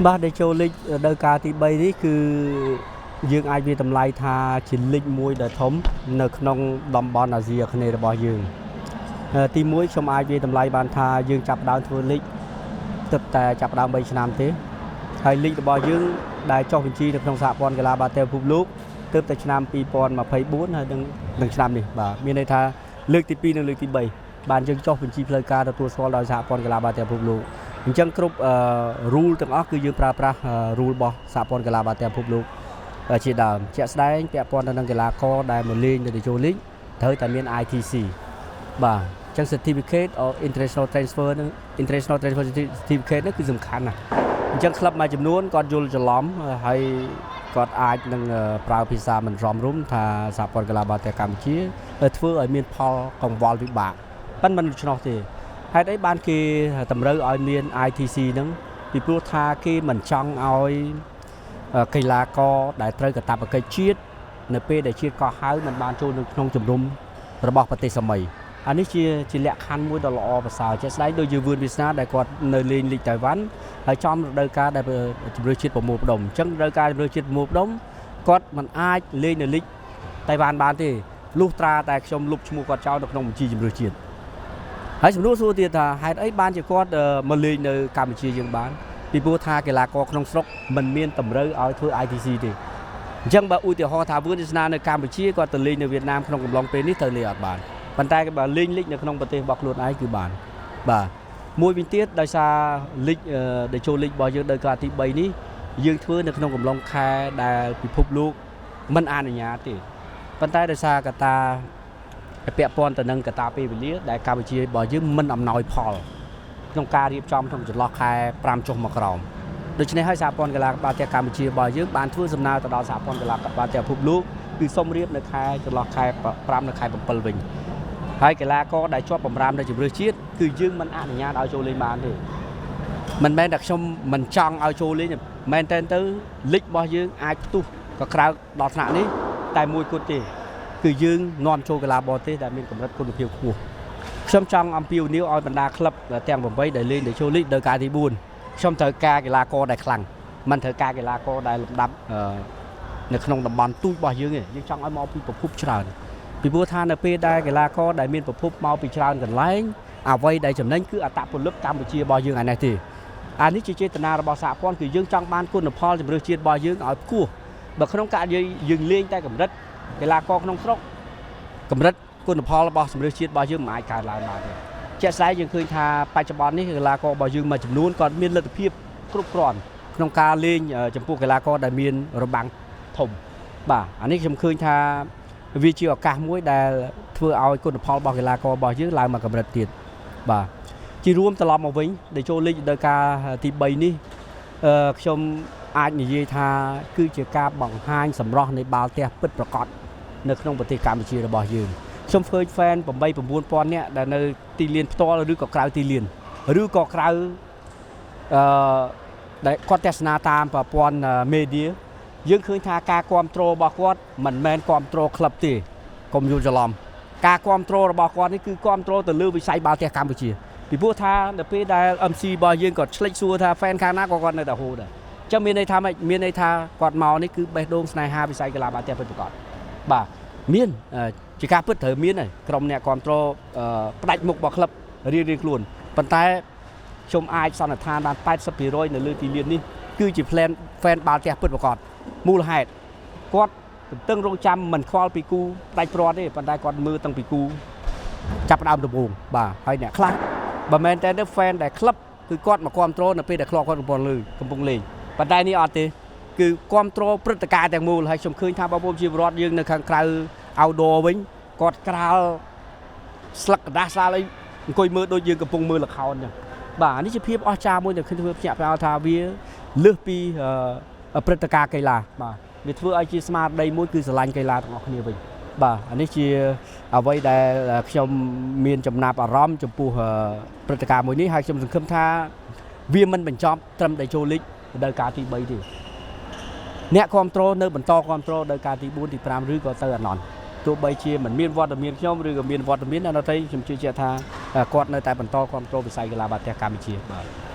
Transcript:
បាទដែលចូលលេខដល់ការទី3នេះគឺយើងអាចវាតម្លៃថាជាលេខមួយដែលធំនៅក្នុងតំបន់អាស៊ីអាគ្នេយ៍របស់យើងទី1ខ្ញុំអាចវាតម្លៃបានថាយើងចាប់ដើមធ្វើលេខទឹកតែចាប់ដើម3ឆ្នាំទេហើយលេខរបស់យើងដែលចុះបញ្ជីនៅក្នុងសហព័ន្ធកីឡាបាល់ទះពិភពលោកទើបតែឆ្នាំ2024ហើយនឹងឆ្នាំនេះបាទមានន័យថាលើកទី2និងលើកទី3បានយើងចុះបញ្ជីផ្លូវការទទួលស្គាល់ដោយសហព័ន្ធកីឡាបាល់ទះពិភពលោកអញ្ចឹងគ្រប់ rule ទាំងអស់គឺយើងប្រើប្រាស់ rule របស់សហព័ន្ធកីឡាបាល់ទះពិភពលោកជាដើមជាក់ស្ដែងពាក់ព័ន្ធទៅនឹងកីឡាករដែលមកលេងនៅទីចូលលេខត្រូវតែមាន ITC បាទអញ្ចឹង certificate or international transfer នឹង international transfer certificate នេះគឺសំខាន់ណាស់អញ្ចឹងក្លឹបមួយចំនួនគាត់យល់ច្រឡំហើយគាត់អាចនឹងប្រើភាសាមិនសមរម្យថាសហព័ន្ធកីឡាបាល់ទះកម្ពុជាធ្វើឲ្យមានផលកង្វល់វិបាកប៉ុន្តែមិនដូច្នោះទេហេតុអីបានគេតម្រូវឲ្យមាន ITC ហ្នឹងពីព្រោះថាគេមិនចង់ឲ្យកីឡាករដែលត្រូវកាតព្វកិច្ចជាតិនៅពេលដែលជាតិកោះហៅមិនបានចូលនៅក្នុងជំរំរបស់ប្រទេសសម័យអានេះជាលក្ខខណ្ឌមួយដ៏ល្អប្រសើរជាក់ស្ដែងដូចជាវឿនវាសនាដែលគាត់នៅលេងលីកតៃវ៉ាន់ហើយចំរដូវកាលដែលជម្រើសជាតិប្រមូលផ្ដុំអញ្ចឹងរដូវកាលជម្រើសជាតិប្រមូលផ្ដុំគាត់មិនអាចលេងនៅលីកតៃវ៉ាន់បានទេលុះត្រាតែខ្ញុំលុបឈ្មោះគាត់ចោលនៅក្នុងបញ្ជីជម្រើសជាតិហើយសំណួរសួរទៀតថាហេតុអីបានជាគាត់មកលេងនៅកម្ពុជាយើងបានពីព្រោះថាកីឡាករក្នុងស្រុកមិនមានតម្រូវឲ្យធ្វើ ITC ទេអញ្ចឹងបើឧទាហរណ៍ថាវឿនវាសនានៅកម្ពុជាគាត់ទៅលេងនៅវៀតណាមក្នុងកំឡុងពេលនេះទៅលេងអត់បានប៉ុន្តែបើលេងលីកនៅក្នុងប្រទេសរបស់ខ្លួនឯងគឺបានបាទមួយវិញទៀតដោយសារលីកដែលចូលលីករបស់យើងដោយការទី3នេះយើងធ្វើនៅក្នុងកំឡុងខែដែលពិភពលោកមិនអនុញ្ញាតទេប៉ុន្តែដោយសារកត្តាពាក់ព័ន្ធទៅនឹងកត្តាពេលវេលាដែលកម្ពុជារបស់យើងមិនអំណោយផលក្នុងការរៀបចំក្នុងចន្លោះខែ5ចុះមកក្រោមដូច្នេះហើយសហព័ន្ធកីឡាបាល់ទះកម្ពុជារបស់យើងបានធ្វើសំណើទៅដល់សហព័ន្ធកីឡាបាល់ទះពិភពលោកគឺសុំរៀបនៅខែចន្លោះខែ5នៅខែ7វិញហើយកីឡាករដែលជាប់បម្រាមនៅជម្រើសជាតិគឺយើងមិនអនុញ្ញាតឲ្យចូលលេងបានទេមិនមែនតែខ្ញុំមិនចង់ឲ្យចូលលេងមែនតែទៅលីករបស់យើងអាចផ្ទុះក៏ក្រៅដល់ថ្នាក់នេះតែមួយគត់ទេគឺយើងនាំចូលកីឡាបរទេសដែលមានកម្រិតគុណភាពខ្ពស់ខ្ញុំចង់អំពាវនាវឲ្យបណ្ដាក្លឹបទាំង8ដែលលេងទៅចូលលីកដល់ការទី4ខ្ញុំត្រូវការកីឡាករដែលខ្លាំងមិនត្រូវការកីឡាករដែលលំដាប់នៅក្នុងតំបន់ទូចរបស់យើងទេយើងចង់ឲ្យមកពីប្រភពច្រើនពីព្រោះថានៅពេលដែលកីឡាករដែលមានប្រភពមកពីច្រើនកន្លែងអ្វីដែលចំណេញគឺអត្តពលិកកម្ពុជារបស់យើងឯនេះទេអានេះជាចេតនារបស់សហព័ន្ធគឺយើងចង់បានគុណផលជម្រើសជាតិរបស់យើងឲ្យខ្ពស់បើក្នុងការយើងលេងតែកម្រិតកីឡាករក្នុងស្រុកកម្រិតគុណផលរបស់ជម្រើសជាតិរបស់យើងមិនអាចកើតឡើងបានទេជាក់ស្ដែងយើងឃើញថាបច្ចុប្បន្ននេះកីឡាកររបស់យើងមួយចំនួនគាត់មានលទ្ធភាពគ្រប់គ្រាន់ក្នុងការលេងចំពោះកីឡាករដែលមានរបាំងធំបាទអានេះខ្ញុំឃើញថាវាជាឱកាសមួយដែលធ្វើឲ្យគុណផលរបស់កីឡាកររបស់យើងឡើងមកកម្រិតទៀតបាទជារួមត្រឡប់មកវិញដែលចូលលេខដល់ការទី3នេះខ្ញុំអាចនិយាយថាគឺជាការបង្ហាញសម្រស់នៃបាល់ទះពិតប្រាកដនៅក្នុងប្រទេសកម្ពុជារបស់យើងខ្ញុំឃើញ fan 8-9,000 នាក់ដែលនៅទីលានផ្ទាល់ឬក៏ក្រៅទីលានឬក៏ក្រៅដែលគាត់ទស្សនាតាមប្រព័ន្ធ media យើងឃើញថាការគ្រប់គ្រងរបស់គាត់មិនមែនគ្រប់គ្រងក្លឹបទេកុំយល់ច្រឡំការគ្រប់គ្រងរបស់គាត់នេះគឺគ្រប់គ្រងទៅលើវិស័យបាល់ទះកម្ពុជាពីព្រោះថានៅពេលដែល MC របស់យើងគាត់ឆ្លេចសួរថា fan ខាងណាក៏គាត់នៅតែហូរដែរអញ្ចឹងមានន័យថាម៉េចមានន័យថាគាត់មកនេះគឺបេះដូងស្នេហាវិស័យកីឡាបាល់ទះពិតប្រាកដបាទមានជាការពិតត្រូវមានហើយក្រុមអ្នកគ្រប់គ្រងផ្ដាច់មុខរបស់ក្លឹបរៀងៗខ្លួនប៉ុន្តែខ្ញុំអាចសន្និដ្ឋានបាន 80% នៅលើទីលាននេះគឺជា fan បាល់ទះពិតប្រាកដមូលហេតុគាត់ទន្ទឹងរង់ចាំមិនខ្វល់ពីគូផ្ដាច់ព្រាត់ទេប៉ុន្តែគាត់មើលតាំងពីគូចាប់ផ្ដើមដំបូងបាទហើយអ្នកខ្លះបើមែនតែ fan ដែលក្លឹបគឺគាត់មកគ្រប់គ្រងនៅពេលដែលគាត់កំពុងលេងប៉ុន្តែនេះអត់ទេគឺគ្រប់គ្រងព្រឹត្តិការណ៍ទាំងមូលហើយខ្ញុំឃើញថាបងប្អូនជាពលរដ្ឋយើងនៅខាងក្រៅ outdoor វិញគាត់ក្រាលស្លឹកกระดาษស្រាលអីអង្គុយមើលដូចយើងកំពុងមើលល្ខោនចឹងបាទនេះជាភាពអស្ចារ្យមួយដែលខ្ញុំធ្វើភ្ញាក់ផ្អើលថាវាលើសពីព្រឹត្តិការណ៍កីឡាបាទវាធ្វើឲ្យជាស្មារតីមួយគឺស្រឡាញ់កីឡាទាំងអស់គ្នាវិញបាទអានេះជាអ្វីដែលខ្ញុំមានចំណាប់អារម្មណ៍ចំពោះព្រឹត្តិការណ៍មួយនេះហើយខ្ញុំសង្ឃឹមថាវាមិនបញ្ចប់ត្រឹមតែចូលលីកដល់ការទី3ទេអ្នកគ្រប់គ្រងនៅបន្តគ្រប់គ្រងដល់ការទី4ទី5ឬក៏ទៅអាណន់ទោះបីជាមិនមានវត្តមានខ្ញុំឬក៏មានវត្តមានអនុតែខ្ញុំជឿជាក់ថាគាត់នៅតែបន្តគ្រប់គ្រងវិស័យកីឡាបាល់ទះកម្ពុជាបាទ